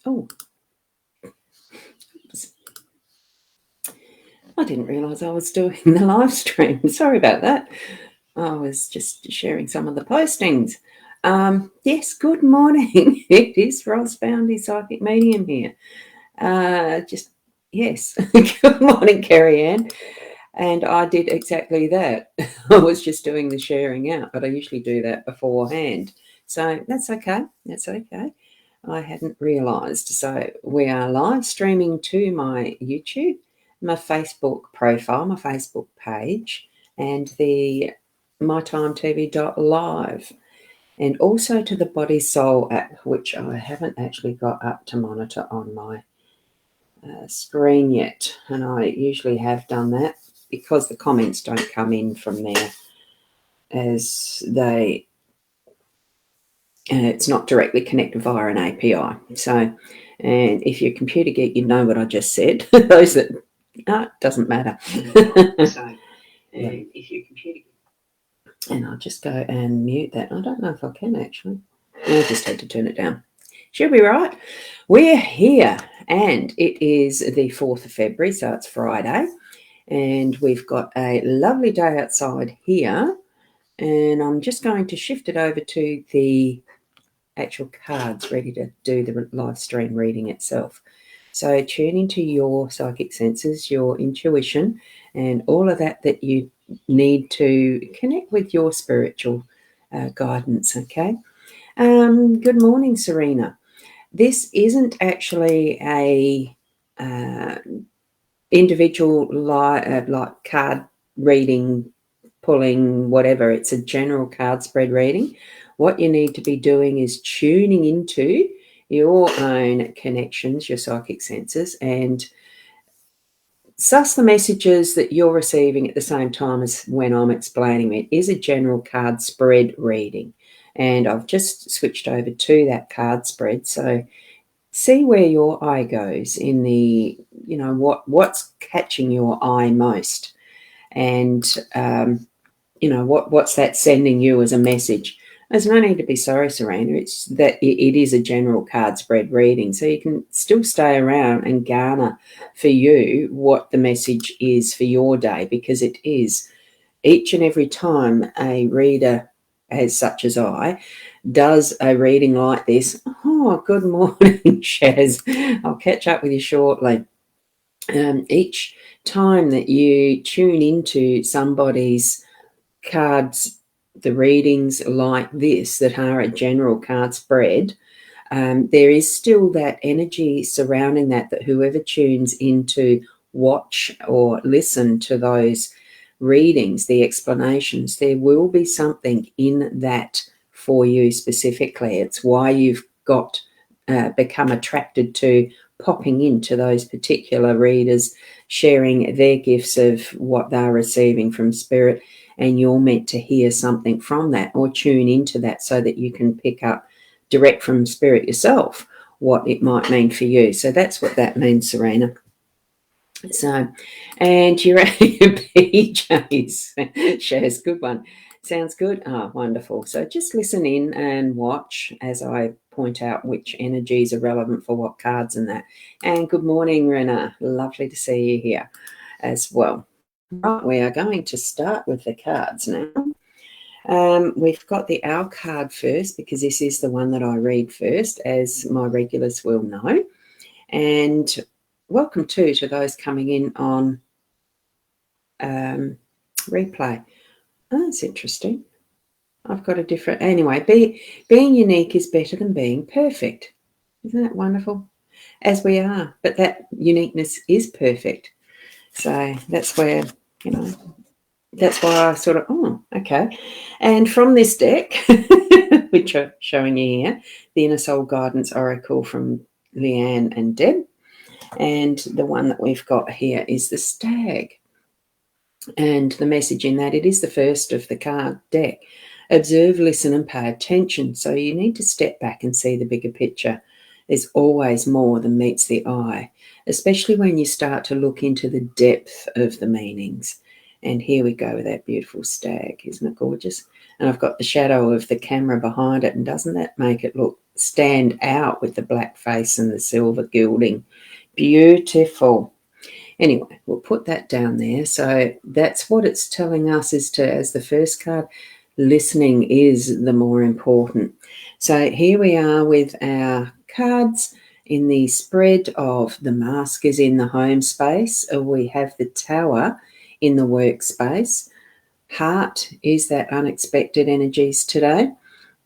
Oh, I didn't realise I was doing the live stream. Sorry about that. I was just sharing some of the postings. Yes, good morning. It is Ros Boundy Psychic Medium here. Yes, good morning, Kerry Ann. And I did exactly that. I was just doing the sharing out, but I usually do that beforehand. So that's okay. That's okay. I hadn't realised. So we are live streaming to my YouTube, my Facebook profile, my Facebook page, and the mytimetv.live, and also to the Body Soul app, which I haven't actually got up to monitor on my screen yet. And I usually have done that because the comments don't come in from there as they it's not directly connected via an API. So, and if you're a computer geek, you know what I just said. Those that doesn't matter. So, and if you're a computer geek, and I'll just go and mute that. I don't know if I can actually. I just had to turn it down. She'll be right. We're here, and it is the 4th of February, so it's Friday, and we've got a lovely day outside here. And I'm just going to shift it over to the actual cards ready to do the live stream reading itself. So tune into your psychic senses, your intuition, and all of that you need to connect with your spiritual guidance, okay? Good morning, Serena. This isn't actually a individual like card reading, pulling, whatever. It's a general card spread reading. What you need to be doing is tuning into your own connections, your psychic senses, and suss the messages that you're receiving at the same time as when I'm explaining it. It is a general card spread reading, and I've just switched over to that card spread. So see where your eye goes in the, what's catching your eye most, and what's that sending you as a message. There's no need to be sorry, Serena. It's that it is a general card spread reading, so you can still stay around and garner for you what the message is for your day, because it is each and every time a reader, as such as I, does a reading like this. Oh, good morning, Shaz. I'll catch up with you shortly. Each time that you tune into somebody's cards, the readings like this that are a general card spread, there is still that energy surrounding that whoever tunes in to watch or listen to those readings, the explanations, there will be something in that for you specifically. It's why you've got become attracted to popping into those particular readers, sharing their gifts of what they're receiving from spirit, and you're meant to hear something from that or tune into that so that you can pick up direct from spirit yourself what it might mean for you. So that's what that means, Serena. So, and you're at your PJs. Shaz, good one. Sounds good. Oh, wonderful. So just listen in and watch as I point out which energies are relevant for what cards and that. And good morning, Rena. Lovely to see you here as well. Right, we are going to start with the cards now. We've got the Owl card first, because this is the one that I read first, as my regulars will know. And welcome to those coming in on replay. Oh, that's interesting. I've got a different... Anyway, being unique is better than being perfect. Isn't that wonderful? As we are, but that uniqueness is perfect. So that's where, that's why I sort of, oh, okay. And from this deck, which I'm showing you here, the Inner Soul Guidance Oracle from Leanne and Deb. And the one that we've got here is the Stag. And the message in that, it is the first of the card deck. Observe, listen, and pay attention. So you need to step back and see the bigger picture. There's always more than meets the eye, especially when you start to look into the depth of the meanings. And here we go with that beautiful stag. Isn't it gorgeous? And I've got the shadow of the camera behind it, and doesn't that make it look stand out with the black face and the silver gilding. Beautiful. Anyway, we'll put that down there. So that's what it's telling us, is to, as the first card, listening is the more important. So here we are with our cards in the spread of the mask is in the home space. We have the Tower in the workspace. Heart is that unexpected energies today.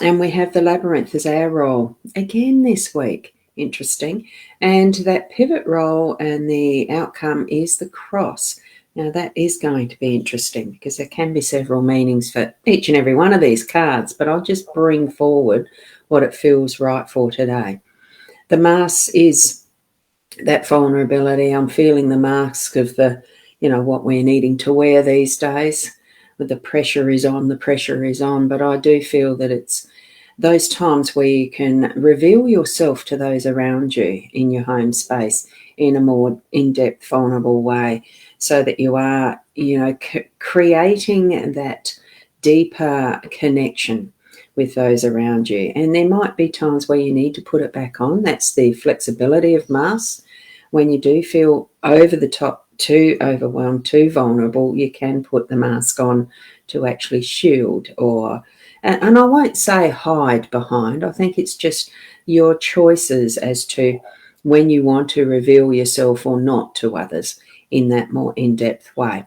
And we have the Labyrinth as our role again this week. Interesting. And that pivot role and the outcome is the Cross. Now that is going to be interesting because there can be several meanings for each and every one of these cards, but I'll just bring forward what it feels right for today. The mask is that vulnerability. I'm feeling the mask of the, what we're needing to wear these days. The pressure is on, but I do feel that it's those times where you can reveal yourself to those around you in your home space in a more in-depth, vulnerable way, so that you are, creating that deeper connection with those around you. And there might be times where you need to put it back on. That's the flexibility of masks. When you do feel over the top, too overwhelmed, too vulnerable, you can put the mask on to actually shield and I won't say hide behind. I think it's just your choices as to when you want to reveal yourself or not to others in that more in-depth way.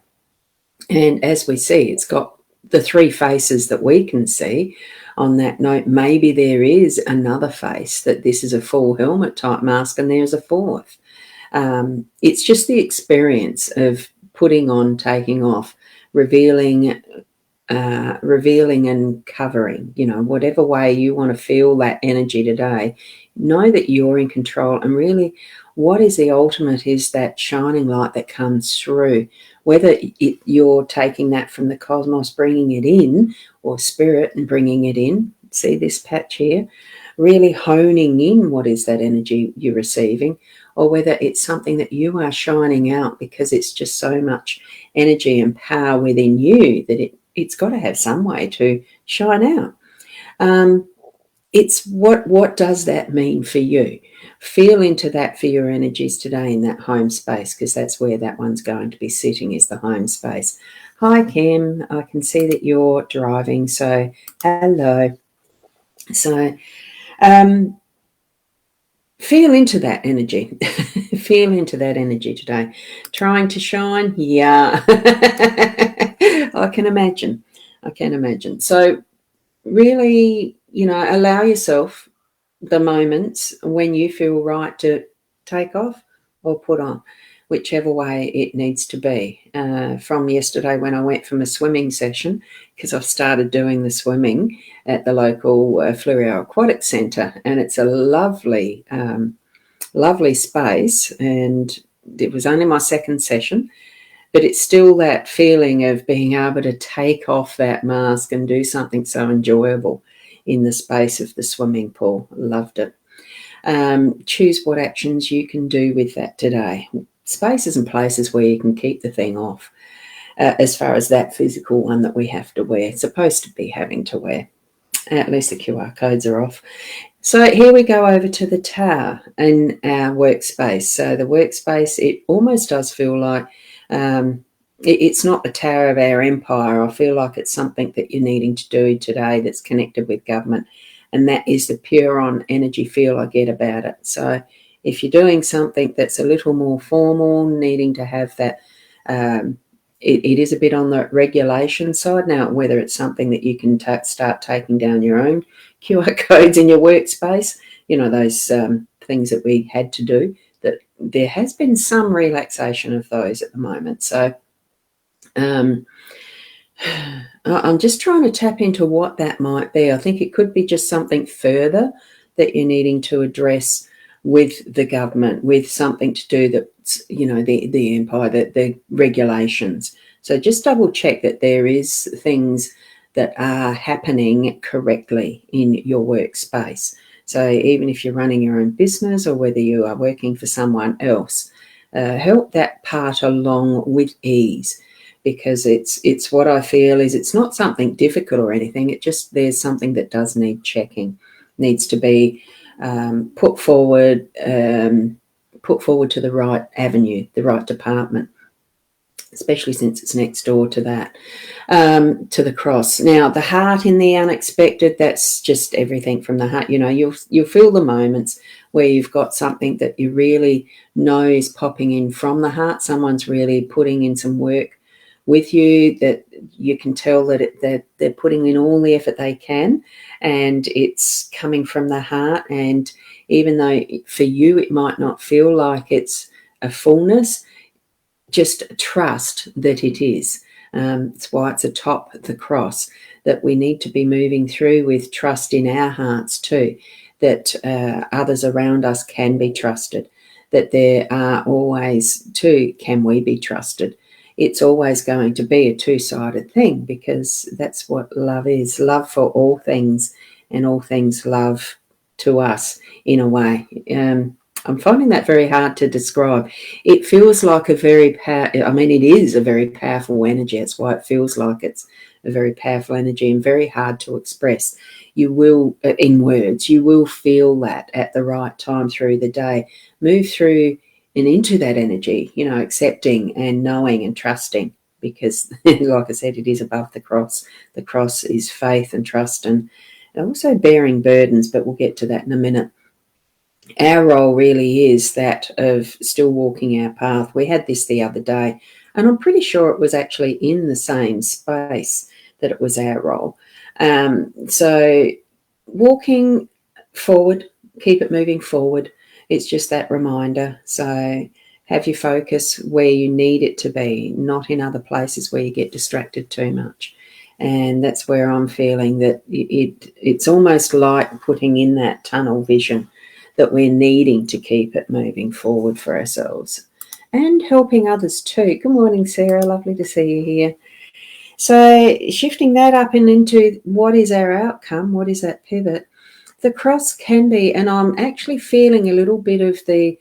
And as we see, it's got the three faces that we can see. On that note, maybe there is another face, that this is a full helmet type mask and there's a fourth. It's just the experience of putting on, taking off, revealing and covering, whatever way you want to feel that energy today. Know that you're in control, and really what is the ultimate is that shining light that comes through, whether you're taking that from the cosmos, bringing it in, or spirit and bringing it in. See this patch here? Really honing in what is that energy you're receiving, or whether it's something that you are shining out because it's just so much energy and power within you that it's got to have some way to shine out. It's what does that mean for you? Feel into that for your energies today in that home space, because that's where that one's going to be sitting, is the home space. Hi, Kim. I can see that you're driving, so hello. So feel into that energy. Feel into that energy today. Trying to shine? Yeah. I can imagine. So really, allow yourself the moments when you feel right to take off or put on, whichever way it needs to be. From yesterday when I went from a swimming session, because I've started doing the swimming at the local Flurio Aquatic Centre, and it's a lovely, lovely space, and it was only my second session, but it's still that feeling of being able to take off that mask and do something so enjoyable in the space of the swimming pool. Loved it. Choose what actions you can do with that today. Spaces and places where you can keep the thing off, as far as that physical one that we have to wear. It's supposed to be having to wear. At least the QR codes are off. So here we go over to the tower in our workspace. So the workspace, it almost does feel like it's not the tower of our empire. I feel like it's something that you're needing to do today that's connected with government, and that is the pure on energy feel I get about it. So if you're doing something that's a little more formal, needing to have that, it is a bit on the regulation side. Now, whether it's something that you can start taking down your own QR codes in your workspace, those things that we had to do, that there has been some relaxation of those at the moment. So I'm just trying to tap into what that might be. I think it could be just something further that you're needing to address with the government, with something to do that's, the empire, the regulations. So just double check that there is things that are happening correctly in your workspace. So even if you're running your own business or whether you are working for someone else, help that part along with ease, because it's what I feel is it's not something difficult or anything. It just, there's something that does need checking needs to be put forward to the right avenue, the right department, especially since it's next door to that, to the cross. Now, the heart in the unexpected, that's just everything from the heart. You know, you'll feel the moments where you've got something that you really know is popping in from the heart. Someone's really putting in some work with you, that you can tell that they're putting in all the effort they can, and it's coming from the heart. And even though for you it might not feel like it's a fullness, just trust that it is. It's why it's atop the cross, that we need to be moving through with trust in our hearts too, that others around us can be trusted, that there are always too, can we be trusted? It's always going to be a two-sided thing, because that's what love is. Love for all things, and all things love to us in a way. I'm finding that very hard to describe. It feels like it is a very powerful energy. That's why it feels like it's a very powerful energy and very hard to express. You will, in words, you will feel that at the right time through the day. Move through and into that energy, you know, accepting and knowing and trusting, because like I said, it is above the cross. The cross is faith and trust, and also bearing burdens, but we'll get to that in a minute. Our role really is that of still walking our path. We had this the other day, and I'm pretty sure it was actually in the same space that it was our role. So walking forward, keep it moving forward. It's just that reminder. So have your focus where you need it to be, not in other places where you get distracted too much. And that's where I'm feeling that it's almost like putting in that tunnel vision, that we're needing to keep it moving forward for ourselves and helping others too. Good morning, Sarah. Lovely to see you here. So shifting that up and into what is our outcome, what is that pivot? The cross can be, and I'm actually feeling a little bit of the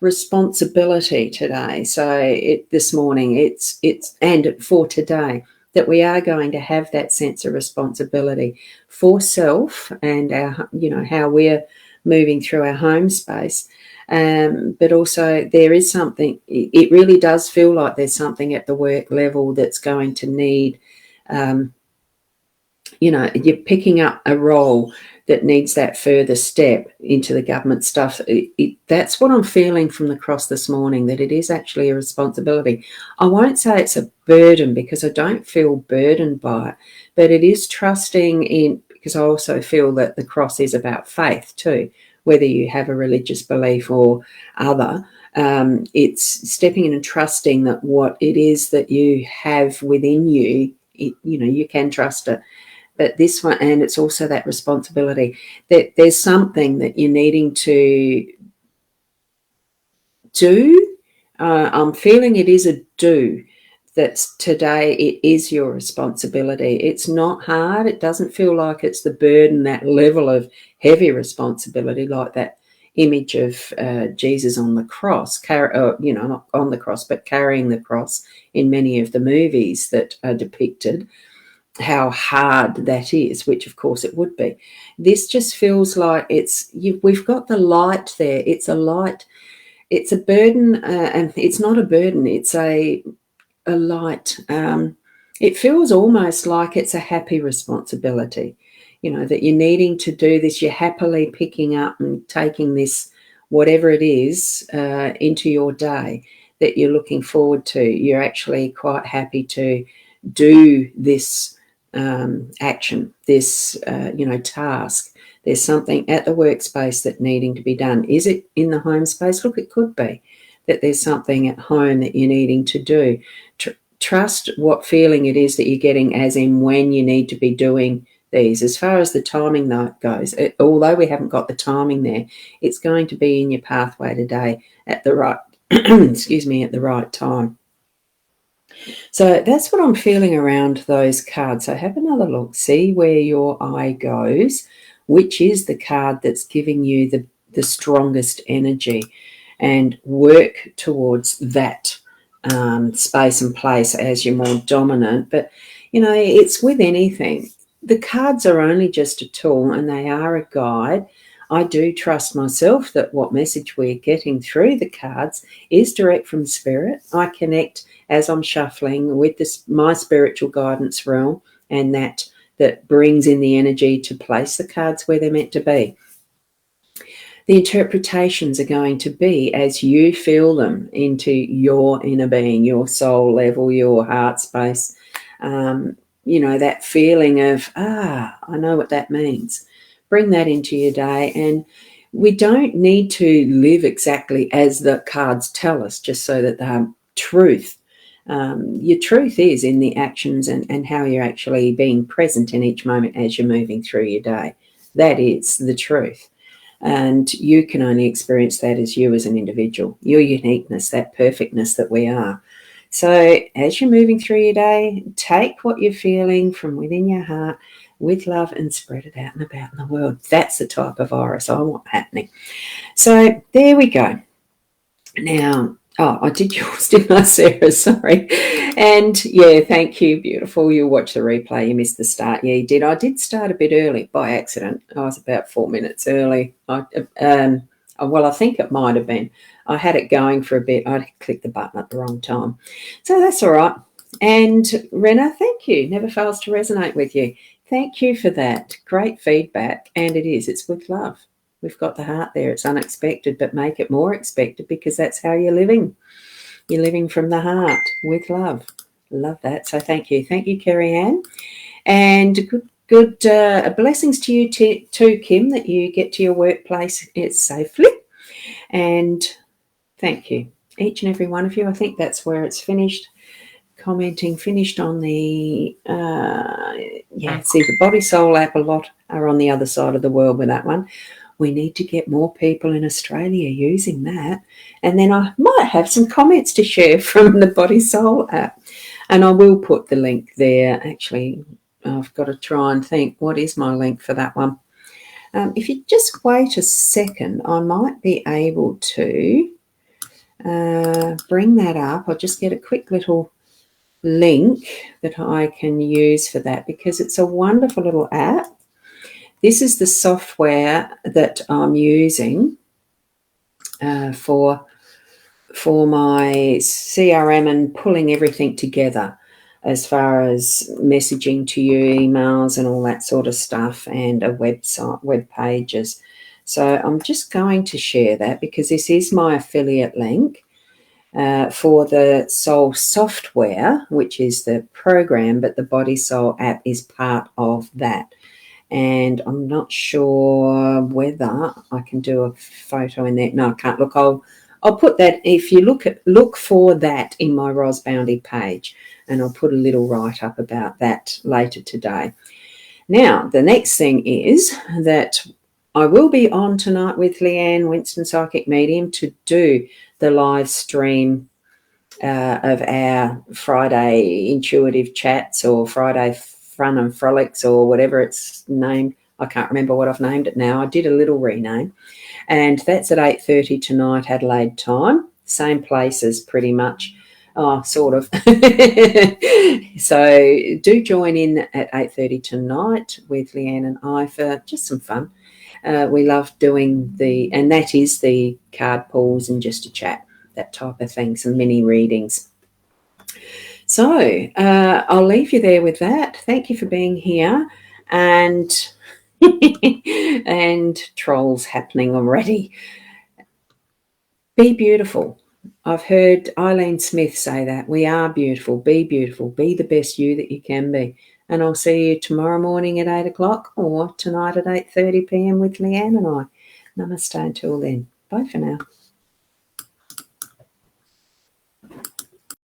responsibility today. So this morning, it's and for today, that we are going to have that sense of responsibility for self and our, you know, how we're moving through our home space. But also there is something, it really does feel like there's something at the work level that's going to need, you know, you're picking up a role that needs that further step into the government stuff. That's what I'm feeling from the cross this morning, that it is actually a responsibility. I won't say it's a burden, because I don't feel burdened by it, but it is trusting in, because I also feel that the cross is about faith too, whether you have a religious belief or other. It's stepping in and trusting that what it is that you have within you, you know, you can trust it. But this one, and it's also that responsibility, that there's something that you're needing to do. I'm feeling it is a do. That's today, it is your responsibility. It's not hard. It doesn't feel like it's the burden, that level of heavy responsibility, like that image of Jesus on the cross, you know, not on the cross, but carrying the cross in many of the movies that are depicted, how hard that is, which of course it would be. This just feels like we've got the light there. It's a light. It's a burden, and it's not a burden. It's a light. It feels almost like it's a happy responsibility, you know, that you're needing to do this. You're happily picking up and taking this, whatever it is, into your day that you're looking forward to. You're actually quite happy to do this action, this, you know, task. There's something at the workspace that needing to be done. Is it in the home space? Look, it could be that there's something at home that you're needing to do. Trust what feeling it is that you're getting, as in when you need to be doing these. As far as the timing goes, although we haven't got the timing there, it's going to be in your pathway today at the right, excuse me, at the right time. So that's what I'm feeling around those cards. So have another look, see where your eye goes, which is the card that's giving you the strongest energy, and work towards that space and place as your more dominant. But, you know, it's with anything. the cards are only just a tool, and they are a guide. I do trust myself that what message we're getting through the cards is direct from spirit. I connect as I'm shuffling with my spiritual guidance realm, and that brings in the energy to place the cards where they're meant to be. The interpretations are going to be as you feel them into your inner being, your soul level, your heart space. That feeling of, I know what that means. Bring that into your day. And we don't need to live exactly as the cards tell us, just so that they're truth. Your truth is in the actions and how you're actually being present in each moment as you're moving through your day. That is the truth. And you can only experience that as you as an individual, your uniqueness, that perfectness that we are. So as you're moving through your day, take what you're feeling from within your heart with love and spread it out and about in the world. That's the type of iris I want happening. So there we go. Now, I did yours, didn't I, Sarah? Sorry. And yeah, thank you, beautiful. You'll watch the replay. You missed the start. Yeah, you did. I did start a bit early by accident. I was about 4 minutes early. I think it might have been. I had it going for a bit. I clicked the button at the wrong time. So that's all right. And Rena, thank you. Never fails to resonate with you. Thank you for that. Great feedback. And it's with love. We've got the heart there. It's unexpected, but make it more expected, because that's how you're living. You're living from the heart with love. Love that. So thank you. Thank you, Kerry Ann. And good blessings to you too, Kim, that you get to your workplace safely. And thank you, each and every one of you. I think that's where it's finished. Commenting finished on the see the Body Soul app. A lot are on the other side of the world with that one. We need to get more people in Australia using that. And then I might have some comments to share from the Body Soul app. And I will put the link there. Actually, I've got to try and think, what is my link for that one? If you just wait a second, I might be able to bring that up. I'll just get a quick little link that I can use for that, because it's a wonderful little app. This is the software that I'm using for my CRM and pulling everything together, as far as messaging to you, emails and all that sort of stuff, and a website, web pages. So I'm just going to share that, because this is my affiliate link for the Soul software, which is the program, but the Body Soul app is part of that. And I'm not sure whether I can do a photo in there. No, I can't. Look, I'll put that. If you look for that in my Ros Boundy page, and I'll put a little write-up about that later today. Now, the next thing is that I will be on tonight with Leanne Winston Psychic Medium to do the live stream of our Friday intuitive chats, or Friday Fun and Frolics, or whatever it's named. I can't remember what I've named it now. I did a little rename. And that's at 8:30 tonight, Adelaide time. Same places pretty much. Sort of. So do join in at 8:30 tonight with Leanne and I for just some fun. We love doing and that is the card pulls and just a chat, that type of thing, some mini readings. So I'll leave you there with that. Thank you for being here. And and trolls happening already. Be beautiful. I've heard Eileen Smith say that. We are beautiful. Be beautiful. Be the best you that you can be. And I'll see you tomorrow morning at 8 o'clock, or tonight at 8:30 p.m. with Leanne and I. Namaste until then. Bye for now.